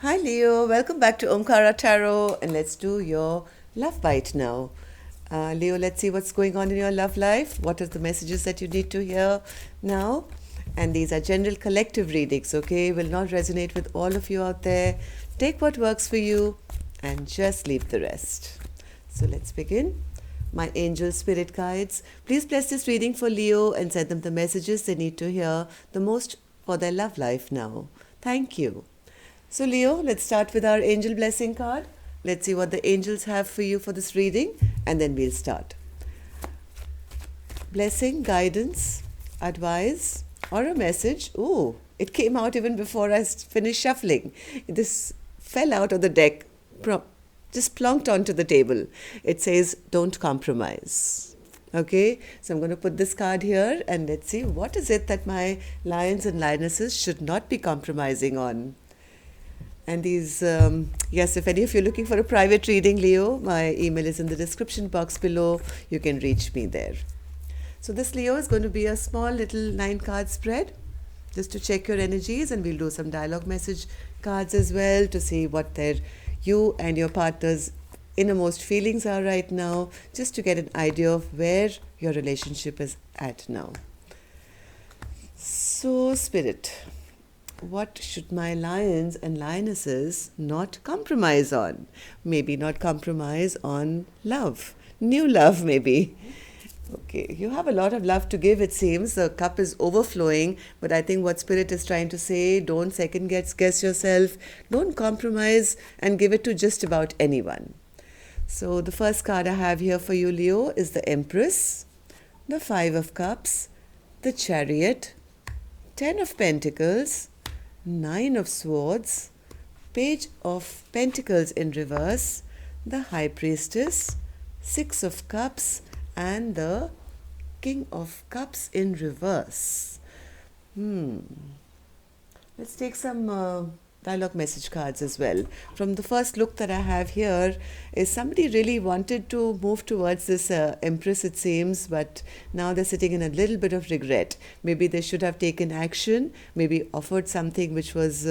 Hi Leo, welcome back to Omkara Tarot, and let's do your love bite now. Leo, let's see what's going on in your love life. What are the messages that you need to hear now? And these are general collective readings, okay? Will not resonate with all of you out there. Take what works for you and just leave the rest. So let's begin. My angel spirit guides, please bless this reading for Leo and send them the messages they need to hear the most for their love life now. Thank you. So, Leo, let's start with our angel blessing card. Let's see what the angels have for you for this reading, and then we'll start. Blessing, guidance, advice, or a message. Ooh, it came out even before I finished shuffling. This fell out of the deck, just plonked onto the table. It says, don't compromise. Okay, so I'm going to put this card here and let's see what is it that my lions and lionesses should not be compromising on. And these, yes, if any of you are looking for a private reading, Leo, my email is in the description box below. You can reach me there. So this, Leo, is going to be a small little 9-card spread just to check your energies, and we'll do some dialogue message cards as well to see what you and your partner's innermost feelings are right now, just to get an idea of where your relationship is at now. So, Spirit, what should my lions and lionesses not compromise on? Maybe not compromise on love. New love, maybe. Okay, you have a lot of love to give, it seems. The cup is overflowing, but I think what Spirit is trying to say, don't second guess yourself. Don't compromise and give it to just about anyone. So the first card I have here for you, Leo, is the Empress, the 5 of Cups, the Chariot, 10 of Pentacles, 9 of Swords, Page of Pentacles in reverse, the High Priestess, 6 of Cups, and the King of Cups in reverse. Let's take some dialogue message cards as well. From the first look that I have here is somebody really wanted to move towards this Empress, it seems, but now they're sitting in a little bit of regret. Maybe they should have taken action, maybe offered something which was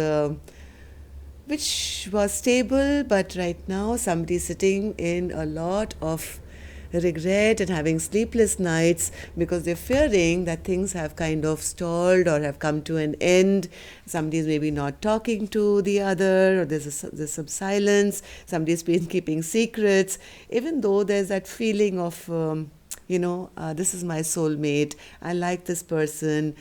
stable, but right now somebody's sitting in a lot of regret and having sleepless nights because they're fearing that things have kind of stalled or have come to an end. Somebody's maybe not talking to the other, or there's some silence. Somebody's been keeping secrets, even though there's that feeling of this is my soulmate, I like this person,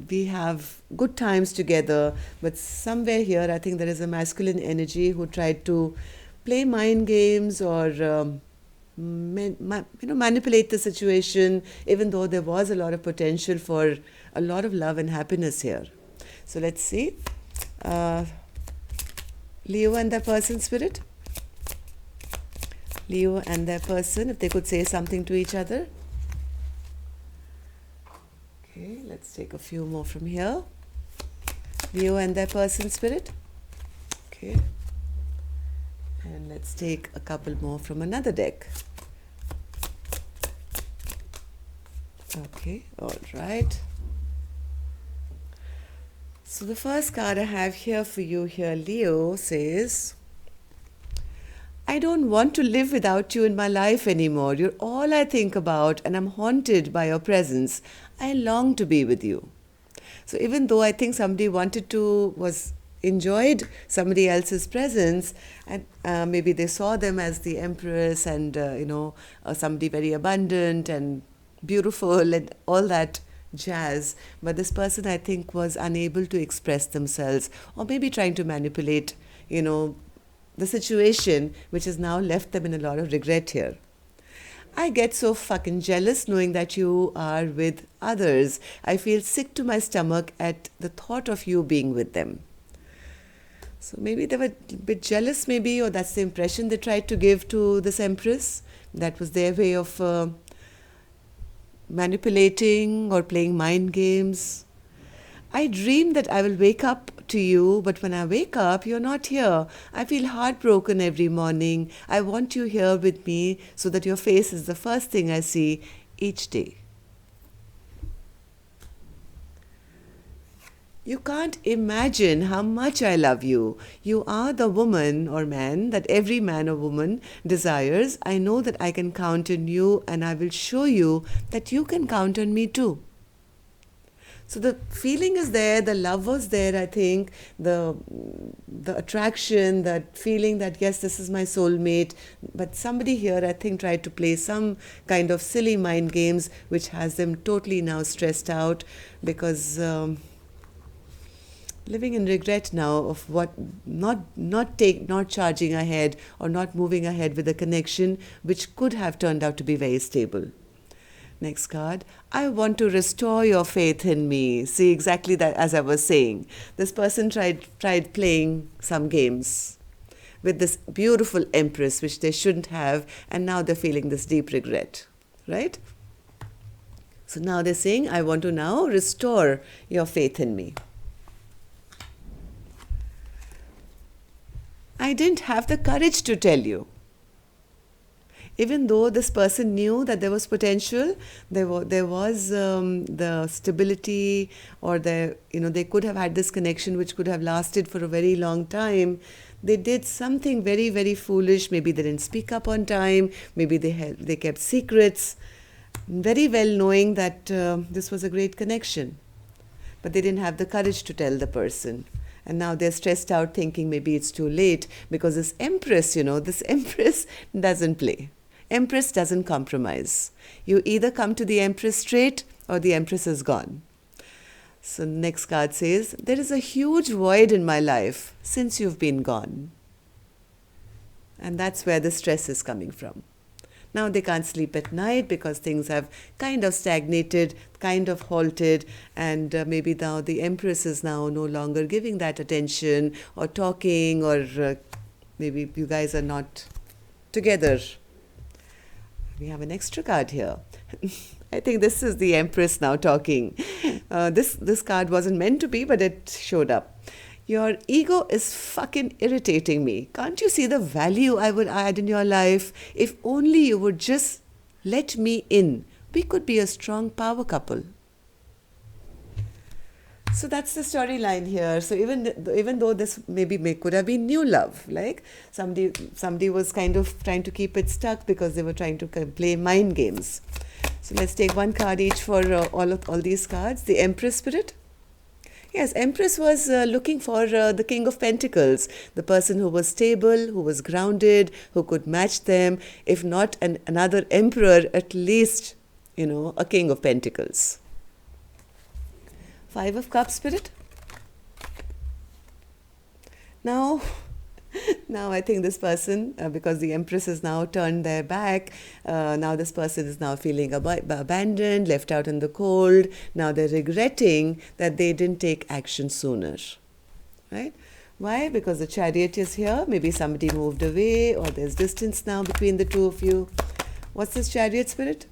we have good times together. But somewhere here I think there is a masculine energy who tried to play mind games or manipulate the situation, even though there was a lot of potential for a lot of love and happiness here. So let's see. Leo and their person, Spirit. Leo and their person, if they could say something to each other. Okay, let's take a few more from here. Leo and their person, Spirit. Okay. And let's take a couple more from another deck. Okay, all right. So the first card I have here for you here, Leo, says, I don't want to live without you in my life anymore. You're all I think about, and I'm haunted by your presence. I long to be with you. So even though I think somebody enjoyed somebody else's presence, and maybe they saw them as the Empress and somebody very abundant and beautiful and all that jazz, but this person I think was unable to express themselves, or maybe trying to manipulate the situation, which has now left them in a lot of regret here. I get so fucking jealous knowing that you are with others. I feel sick to my stomach at the thought of you being with them. So maybe they were a bit jealous, maybe, or that's the impression they tried to give to this Empress. That was their way of manipulating or playing mind games. I dream that I will wake up to you, but when I wake up, you're not here. I feel heartbroken every morning. I want you here with me so that your face is the first thing I see each day. You can't imagine how much I love you. You are the woman or man that every man or woman desires. I know that I can count on you, and I will show you that you can count on me too. So the feeling is there, the love was there, I think, the attraction, that feeling that yes, this is my soulmate. But somebody here, I think, tried to play some kind of silly mind games, which has them totally now stressed out, because living in regret now of what not charging ahead or not moving ahead with a connection which could have turned out to be very stable. Next card. I want to restore your faith in me. See, exactly that, as I was saying. This person tried playing some games with this beautiful empress, which they shouldn't have, and now they're feeling this deep regret, right? So now they're saying, I want to now restore your faith in me. I didn't have the courage to tell you. Even though this person knew that there was potential, there was the stability, or they could have had this connection which could have lasted for a very long time. They did something very, very foolish. Maybe they didn't speak up on time. Maybe they kept secrets, very well knowing that this was a great connection. But they didn't have the courage to tell the person. And now they're stressed out, thinking maybe it's too late, because this empress doesn't play. Empress doesn't compromise. You either come to the empress straight or the empress is gone. So next card says, there is a huge void in my life since you've been gone. And that's where the stress is coming from. Now they can't sleep at night because things have kind of stagnated, kind of halted, and maybe now the empress is now no longer giving that attention or talking, or maybe you guys are not together. We have an extra card here. I think this is the empress now talking. This card wasn't meant to be, but it showed up. Your ego is fucking irritating me. Can't you see the value I would add in your life? If only you would just let me in. We could be a strong power couple. So that's the storyline here. So even though this could have been new love, like somebody was kind of trying to keep it stuck because they were trying to play mind games. So let's take one card each for all these cards. The Empress spirit. Yes, Empress was looking for the King of Pentacles, the person who was stable, who was grounded, who could match them. If not another emperor, at least, a King of Pentacles. Five of Cups spirit. Now I think this person, because the Empress has now turned their back, now this person is now feeling abandoned, left out in the cold. Now they're regretting that they didn't take action sooner, right? Why? Because the Chariot is here. Maybe somebody moved away, or there's distance now between the two of you. What's this Chariot spirit?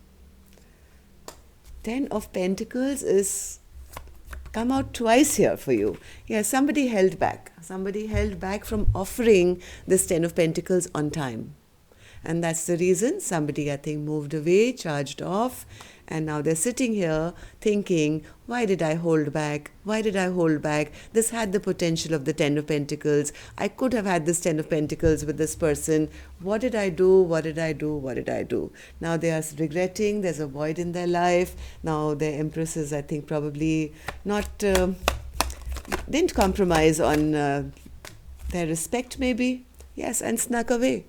10 of Pentacles is come out twice here for you. Yeah, somebody held back. Somebody held back from offering this 10 of Pentacles on time. And that's the reason somebody, I think, moved away, charged off, and now they're sitting here thinking, why did I hold back? Why did I hold back? This had the potential of the 10 of Pentacles. I could have had this 10 of Pentacles with this person. What did I do? What did I do? What did I do? Now they are regretting. There's a void in their life. Now their Empress is, I think, probably not, didn't compromise on their respect maybe. Yes, and snuck away.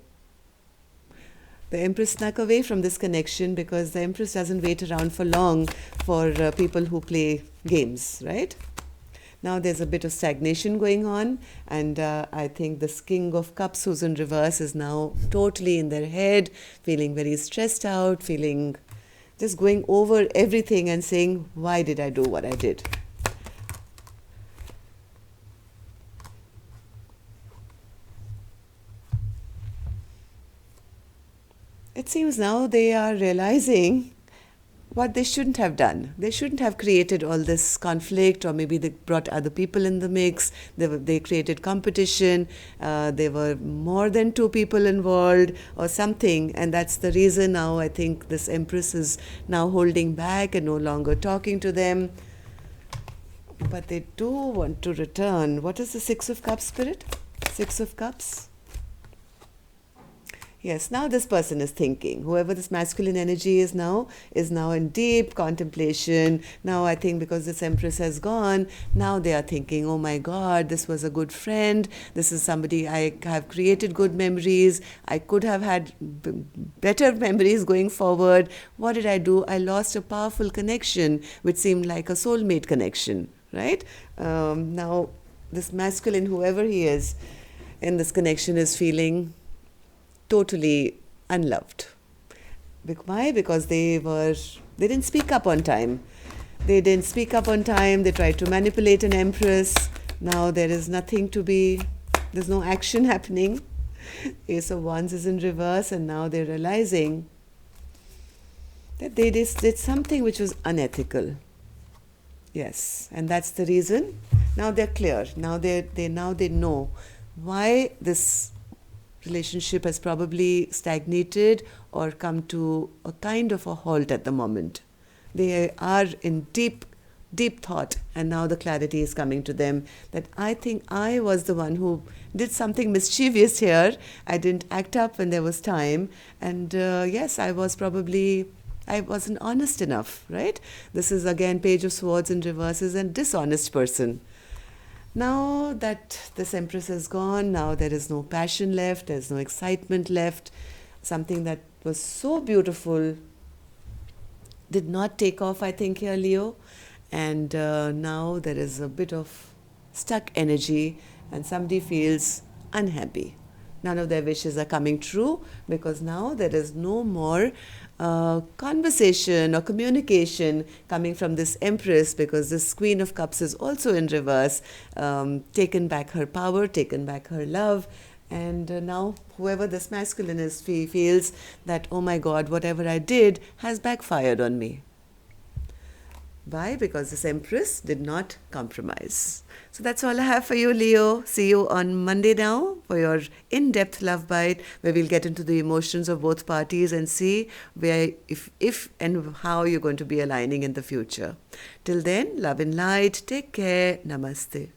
The Empress snuck away from this connection because the Empress doesn't wait around for long for people who play games, right? Now there's a bit of stagnation going on, and I think this King of Cups who's in reverse is now totally in their head, feeling very stressed out, feeling just going over everything and saying, why did I do what I did? It seems now they are realizing what they shouldn't have done. They shouldn't have created all this conflict, or maybe they brought other people in the mix. They created competition. There were more than two people involved or something. And that's the reason now I think this Empress is now holding back and no longer talking to them. but they do want to return. What is the Six of Cups, Spirit? Six of Cups. Yes, now this person is thinking. Whoever this masculine energy is now in deep contemplation. Now I think because this Empress has gone, now they are thinking, oh my God, this was a good friend. This is somebody I have created good memories. I could have had better memories going forward. What did I do? I lost a powerful connection, which seemed like a soulmate connection, right? Now this masculine, whoever he is, in this connection is feeling totally unloved. Why? Because they didn't speak up on time. They didn't speak up on time. They tried to manipulate an Empress. Now there's no action happening. Ace of Wands is in reverse, and now they're realizing that they did something which was unethical. Yes, and that's the reason. Now they're clear. Now they know why this relationship has probably stagnated or come to a kind of a halt at the moment. They are in deep thought, and now the clarity is coming to them that I think I was the one who did something mischievous here. I didn't act up when there was time, and yes, I wasn't honest enough, right? This is again Page of Swords in reverse, is a dishonest person. Now that this Empress is gone, now there is no passion left, there's no excitement left. Something that was so beautiful did not take off, I think, here, Leo. And now there is a bit of stuck energy, and somebody feels unhappy. None of their wishes are coming true because now there is no more conversation or communication coming from this Empress, because this Queen of Cups is also in reverse, taken back her power, taken back her love. And now whoever this masculine is feels that, oh my God, whatever I did has backfired on me. Why? Because this Empress did not compromise. So that's all I have for you, Leo. See you on Monday now for your in-depth love bite, where we'll get into the emotions of both parties and see where, if and how you're going to be aligning in the future. Till then, love and light. Take care. Namaste.